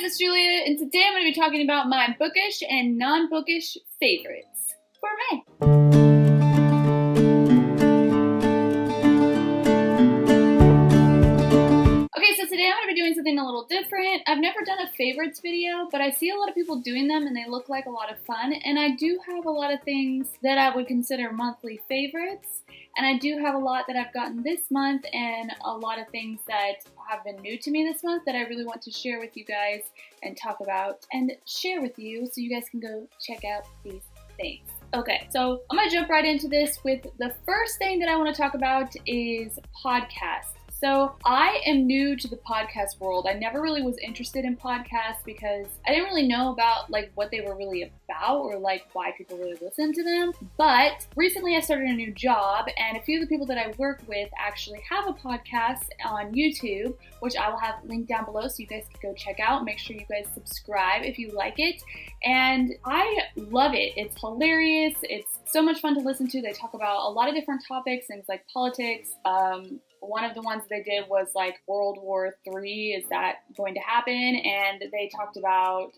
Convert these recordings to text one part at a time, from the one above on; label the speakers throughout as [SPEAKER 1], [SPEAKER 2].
[SPEAKER 1] guys, it's Julia, and today I'm going to be talking about my bookish and non-bookish favorites for May. Okay, so today I'm going to be doing something a little different. I've never done a favorites video, but I see a lot of people doing them and they look like a lot of fun, and I do have a lot of things that I would consider monthly favorites. And I do have a lot that I've gotten this month and a lot of things that have been new to me this month that I really want to share with you guys and talk about and share with you so you guys can go check out these things. Okay, so I'm going to jump right into this with the first thing that I want to talk about is podcasts. So I am new to the podcast world. I never really was interested in podcasts because I didn't really know about like what they were really about or like why people really listen to them. But recently I started a new job and a few of the people that I work with actually have a podcast on YouTube, which I will have linked down below so you guys can go check out. Make sure you guys subscribe if you like it. And I love it. It's hilarious. It's so much fun to listen to. They talk about a lot of different topics, things like politics. One of the ones they did was like World War III, is that going to happen? And they talked about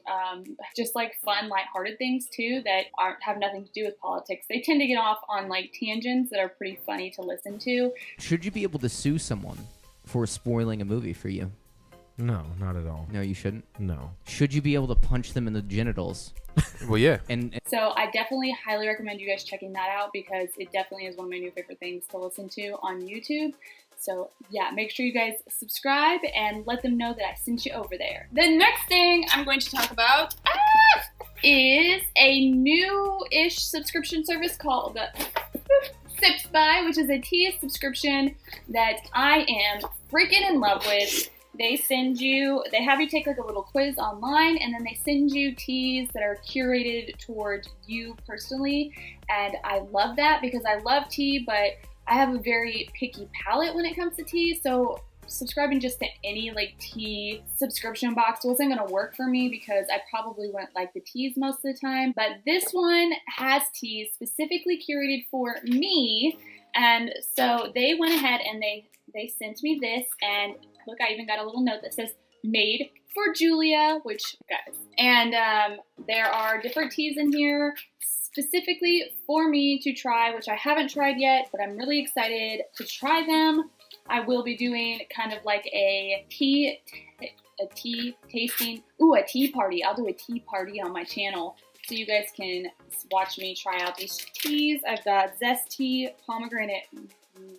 [SPEAKER 1] just like fun, lighthearted things too that have nothing to do with politics. They tend to get off on like tangents that are pretty funny to listen to.
[SPEAKER 2] Should you be able to sue someone for spoiling a movie for you?
[SPEAKER 3] No, not at all.
[SPEAKER 2] No, you shouldn't?
[SPEAKER 3] No.
[SPEAKER 2] Should you be able to punch them in the genitals?
[SPEAKER 3] Well, yeah.
[SPEAKER 2] And
[SPEAKER 1] So I definitely highly recommend you guys checking that out because it definitely is one of my new favorite things to listen to on YouTube. So yeah, make sure you guys subscribe and let them know that I sent you over there. The next thing I'm going to talk about is a new-ish subscription service called Sips By, which is a tea subscription that I am freaking in love with. They have you take like a little quiz online, and then they send you teas that are curated towards you personally. And I love that because I love tea, but I have a very picky palate when it comes to tea. So subscribing just to any like tea subscription box wasn't going to work for me because I probably wouldn't like the teas most of the time. But this one has teas specifically curated for me. And so they went ahead and they sent me this, and look, I even got a little note that says made for Julia, which guys, and there are different teas in here specifically for me to try, which I haven't tried yet, but I'm really excited to try them. I will be doing kind of like a tea tasting, a tea party. I'll do a tea party on my channel so you guys can watch me try out these teas. I've got Zest Tea, Pomegranate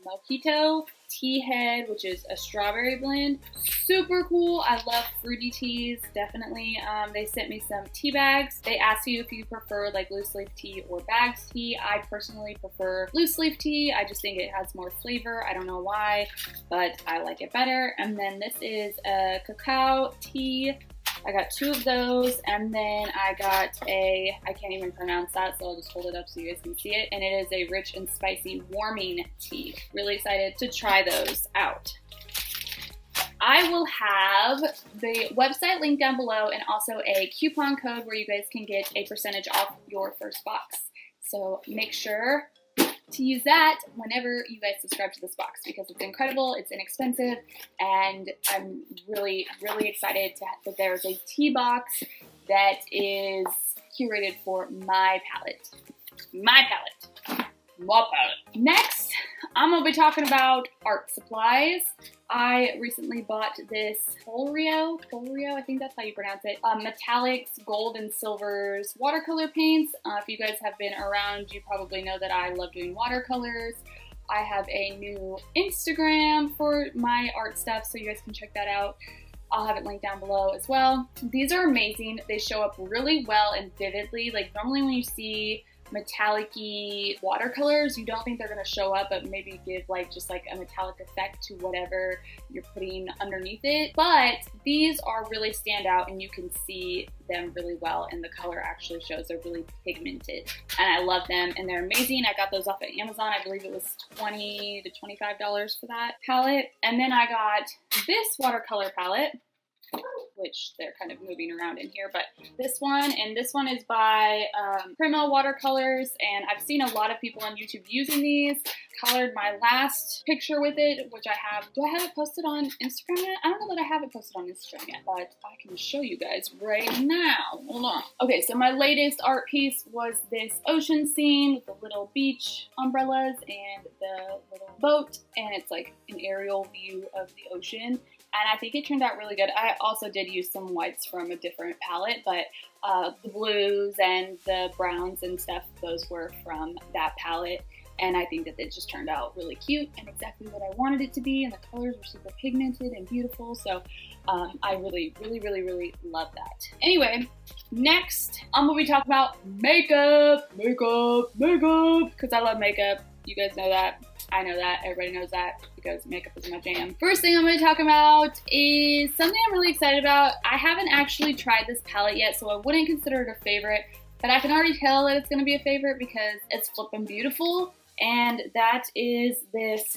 [SPEAKER 1] Mojito, Tea Head, which is a strawberry blend. Super cool. I love fruity teas, definitely. They sent me some tea bags. They ask you if you prefer like loose leaf tea or bagged tea. I personally prefer loose leaf tea. I just think it has more flavor. I don't know why, but I like it better. And then this is a cacao tea. I got 2 of those, and then I got I can't even pronounce that, so I'll just hold it up so you guys can see it, and it is a rich and spicy warming tea. Really excited to try those out. I will have the website linked down below and also a coupon code where you guys can get a percentage off your first box. So make sure to use that whenever you guys subscribe to this box because it's incredible, it's inexpensive, and I'm really, really excited that there's a tea box that is curated for my palate. My palate. Next, I'm going to be talking about art supplies. I recently bought this Folio, I think that's how you pronounce it, metallics, gold and silvers watercolor paints. If you guys have been around, you probably know that I love doing watercolors. I have a new Instagram for my art stuff, so you guys can check that out. I'll have it linked down below as well. These are amazing. They show up really well and vividly. Like normally when you see metallic-y watercolors, you don't think they're going to show up, but maybe give like just like a metallic effect to whatever you're putting underneath it. But these are really stand out and you can see them really well, and the color actually shows. They're really pigmented and I love them and they're amazing. I got those off of Amazon. I believe it was $20 to $25 for that palette. And then I got this watercolor palette. which they're kind of moving around in here, but this one, and this one is by Primo Watercolors, and I've seen a lot of people on YouTube using these. Colored my last picture with it, which I have. Do I have it posted on Instagram yet? I don't know that I have it posted on Instagram yet, but I can show you guys right now. Hold on. Okay, so my latest art piece was this ocean scene with the little beach umbrellas and the little boat, and it's like an aerial view of the ocean. And I think it turned out really good. I also did use some whites from a different palette, but the blues and the browns and stuff, those were from that palette. And I think that it just turned out really cute and exactly what I wanted it to be. And the colors were super pigmented and beautiful. So I really, really, really, really love that. Anyway, next I'm gonna be talking about makeup, because I love makeup. You guys know that. I know that. Everybody knows that because makeup is my jam. First thing I'm going to talk about is something I'm really excited about. I haven't actually tried this palette yet, so I wouldn't consider it a favorite, but I can already tell that it's going to be a favorite because it's flippin' beautiful. And that is this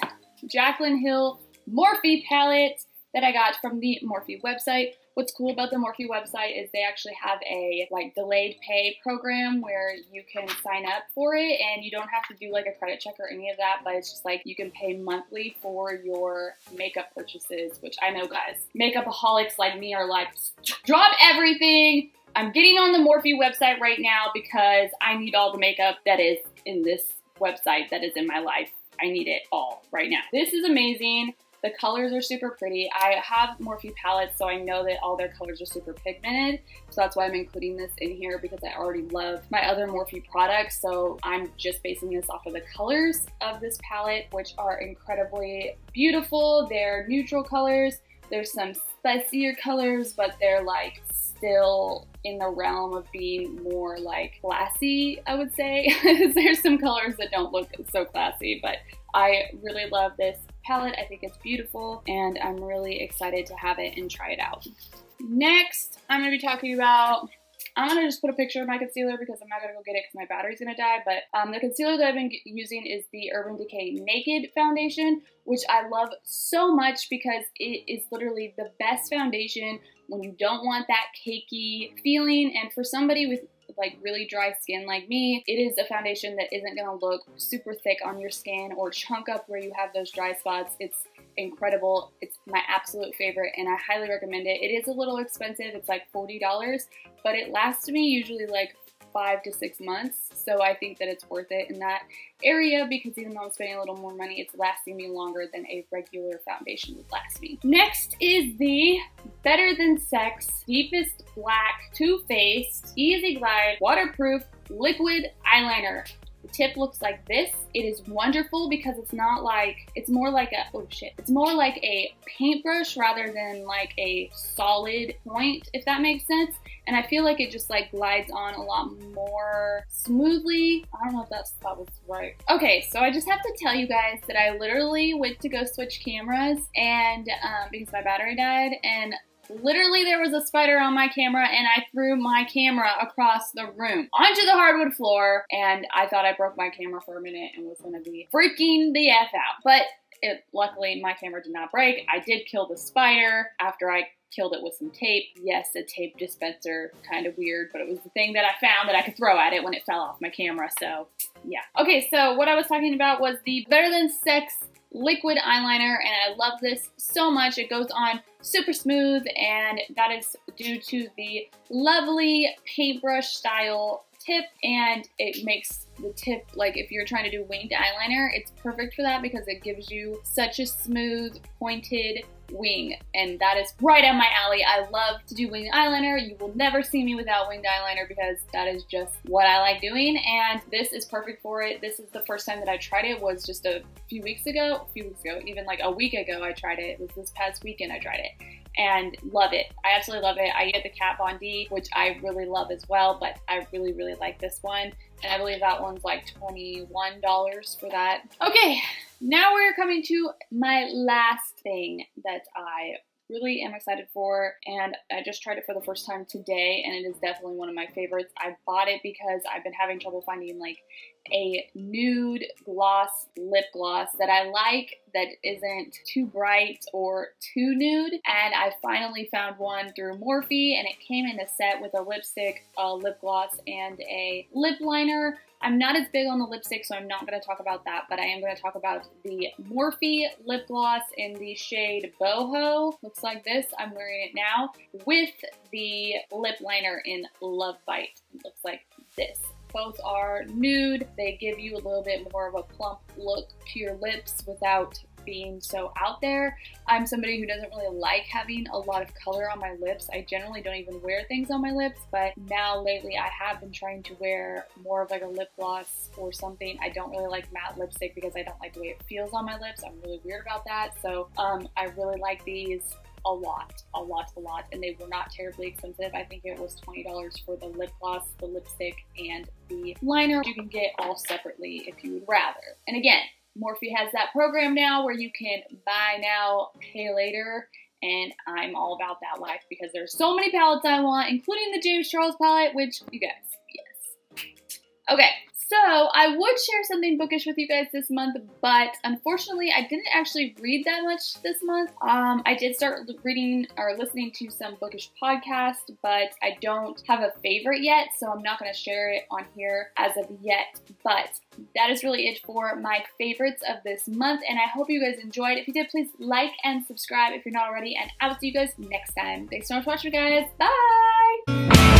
[SPEAKER 1] Jaclyn Hill Morphe palette that I got from the Morphe website. What's cool about the Morphe website is they actually have a like delayed pay program where you can sign up for it and you don't have to do like a credit check or any of that, but it's just like you can pay monthly for your makeup purchases, which I know guys, makeup-aholics like me are like, drop everything. I'm getting on the Morphe website right now because I need all the makeup that is in this website that is in my life. I need it all right now. This is amazing. The colors are super pretty. I have Morphe palettes, so I know that all their colors are super pigmented. So that's why I'm including this in here because I already love my other Morphe products. So I'm just basing this off of the colors of this palette, which are incredibly beautiful. They're neutral colors. There's some spicier colors, but they're like still in the realm of being more like classy, I would say. There's some colors that don't look so classy, but I really love this palette. I think it's beautiful and I'm really excited to have it and try it out. Next, I'm going to be talking about, I'm going to just put a picture of my concealer because I'm not going to go get it because my battery's going to die, but the concealer that I've been using is the Urban Decay Naked Foundation, which I love so much because it is literally the best foundation when you don't want that cakey feeling. And for somebody with like really dry skin like me, it is a foundation that isn't going to look super thick on your skin or chunk up where you have those dry spots. It's incredible. It's my absolute favorite and I highly recommend it. It is a little expensive. It's like $40, but it lasts me usually like 5 to 6 months. So I think that it's worth it in that area because even though I'm spending a little more money, it's lasting me longer than a regular foundation would last me. Next is the Better Than Sex Deepest Black Too Faced Easy Glide Waterproof Liquid Eyeliner. The tip looks like this. It is wonderful because it's not like, it's more like a, oh shit, it's more like a paintbrush rather than like a solid point, if that makes sense. And I feel like it just like glides on a lot more smoothly. I don't know if that was right. Okay, so I just have to tell you guys that I literally went to go switch cameras and because my battery died, and literally there was a spider on my camera and I threw my camera across the room onto the hardwood floor, and I thought I broke my camera for a minute and was gonna be freaking the F out. But luckily my camera did not break. I did kill the spider after I killed it with some tape. Yes, a tape dispenser, kind of weird, but it was the thing that I found that I could throw at it when it fell off my camera, so yeah. Okay, so what I was talking about was the Better Than Sex liquid eyeliner, and I love this so much. It goes on super smooth, and that is due to the lovely paintbrush style tip, and it makes the tip, like if you're trying to do winged eyeliner, it's perfect for that because it gives you such a smooth pointed wing, and that is right up my alley. I love to do winged eyeliner. You will never see me without winged eyeliner because that is just what I like doing, and this is perfect for it. This is the first time that I tried it, was just a few weeks ago, even like a week ago I tried it. It was this past weekend I tried it and love it. I absolutely love it. I get the Kat Von D, which I really love as well, but I really, really like this one. And I believe that one's like $21 for that. Okay, now we're coming to my last thing that I really am excited for, and I just tried it for the first time today, and it is definitely one of my favorites. I bought it because I've been having trouble finding like a nude gloss lip gloss that I like, that isn't too bright or too nude, and I finally found one through Morphe, and it came in a set with a lipstick, a lip gloss, and a lip liner. I'm not as big on the lipstick, so I'm not going to talk about that, but I am going to talk about the Morphe lip gloss in the shade Boho. Looks like this. I'm wearing it now with the lip liner in Love Bite. It looks like this. Both are nude. They give you a little bit more of a plump look to your lips without being so out there. I'm somebody who doesn't really like having a lot of color on my lips. I generally don't even wear things on my lips, but now lately I have been trying to wear more of like a lip gloss or something. I don't really like matte lipstick because I don't like the way it feels on my lips. I'm really weird about that. So I really like these a lot, and they were not terribly expensive. I think it was $20 for the lip gloss, the lipstick, and the liner. You can get all separately if you would rather. And again, Morphe has that program now where you can buy now, pay later, and I'm all about that life because there's so many palettes I want, including the James Charles palette, which you guys, yes. Okay. So I would share something bookish with you guys this month, but unfortunately I didn't actually read that much this month. I did start reading or listening to some bookish podcasts, but I don't have a favorite yet, so I'm not going to share it on here as of yet. But that is really it for my favorites of this month, and I hope you guys enjoyed. If you did, please like and subscribe if you're not already, and I will see you guys next time. Thanks so much for watching, guys. Bye!